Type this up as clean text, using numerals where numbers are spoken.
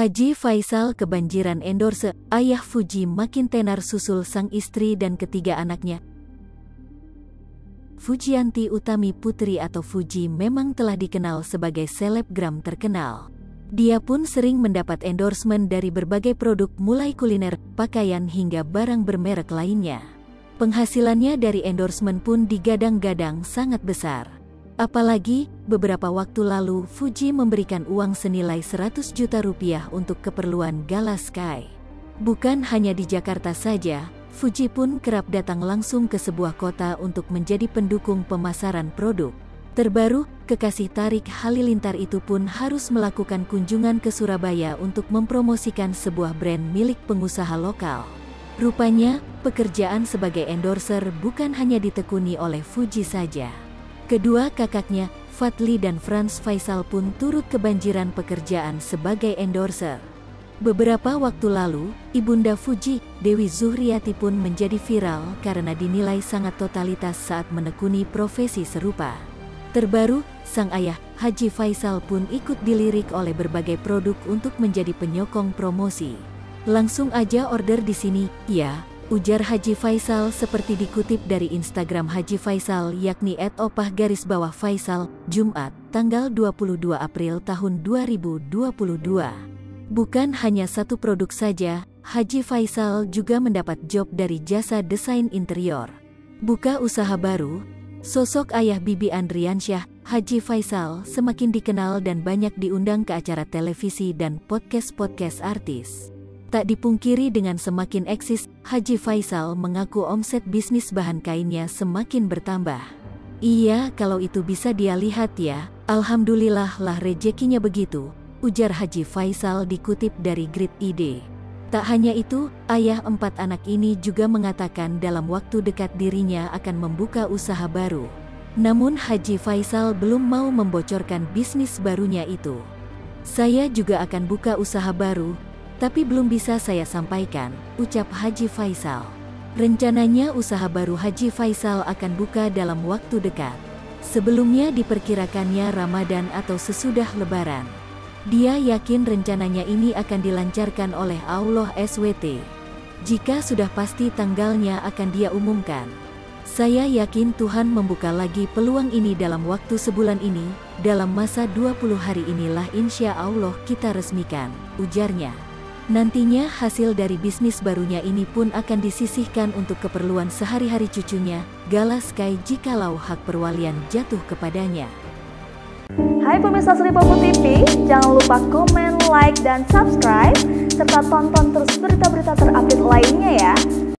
Haji Faisal kebanjiran endorse, ayah Fuji makin tenar susul sang istri dan ketiga anaknya. Fujianti Utami Putri atau Fuji memang telah dikenal sebagai selebgram terkenal. Dia pun sering mendapat endorsement dari berbagai produk mulai kuliner, pakaian hingga barang bermerek lainnya. Penghasilannya dari endorsement pun digadang-gadang sangat besar. Apalagi, beberapa waktu lalu Fuji memberikan uang senilai 100 juta rupiah untuk keperluan Gala Sky. Bukan hanya di Jakarta saja, Fuji pun kerap datang langsung ke sebuah kota untuk menjadi pendukung pemasaran produk terbaru. Kekasih Tarik Halilintar itu pun harus melakukan kunjungan ke Surabaya untuk mempromosikan sebuah brand milik pengusaha lokal. Rupanya, pekerjaan sebagai endorser bukan hanya ditekuni oleh Fuji saja. Kedua kakaknya, Fadli dan Franz Faisal pun turut kebanjiran pekerjaan sebagai endorser. Beberapa waktu lalu, ibunda Fuji, Dewi Zuhriati pun menjadi viral karena dinilai sangat totalitas saat menekuni profesi serupa. Terbaru, sang ayah, Haji Faisal pun ikut dilirik oleh berbagai produk untuk menjadi penyokong promosi. Langsung aja order di sini, ya, ujar Haji Faisal seperti dikutip dari Instagram Haji Faisal yakni @opah_Faisal, Jumat, tanggal 22 April tahun 2022. Bukan hanya satu produk saja, Haji Faisal juga mendapat job dari jasa desain interior. Buka usaha baru, sosok ayah Bibi Andriansyah, Haji Faisal semakin dikenal dan banyak diundang ke acara televisi dan podcast artis. Tak dipungkiri dengan semakin eksis, Haji Faisal mengaku omset bisnis bahan kainnya semakin bertambah. Iya, kalau itu bisa dia lihat ya, alhamdulillah lah rezekinya begitu, ujar Haji Faisal dikutip dari Grid ID. Tak hanya itu, ayah 4 anak ini juga mengatakan dalam waktu dekat dirinya akan membuka usaha baru. Namun Haji Faisal belum mau membocorkan bisnis barunya itu. Saya juga akan buka usaha baru, tapi belum bisa saya sampaikan, ucap Haji Faisal. Rencananya usaha baru Haji Faisal akan buka dalam waktu dekat. Sebelumnya diperkirakannya Ramadan atau sesudah Lebaran. Dia yakin rencananya ini akan dilancarkan oleh Allah SWT. Jika sudah pasti tanggalnya akan dia umumkan. Saya yakin Tuhan membuka lagi peluang ini dalam waktu sebulan ini, dalam masa 20 hari inilah insya Allah kita resmikan, ujarnya. Nantinya hasil dari bisnis barunya ini pun akan disisihkan untuk keperluan sehari-hari cucunya, Gala Sky jikalau hak perwalian jatuh kepadanya. Hai pemirsa Sri Popo TV, jangan lupa komen, like, dan subscribe, serta tonton terus berita-berita terupdate lainnya ya.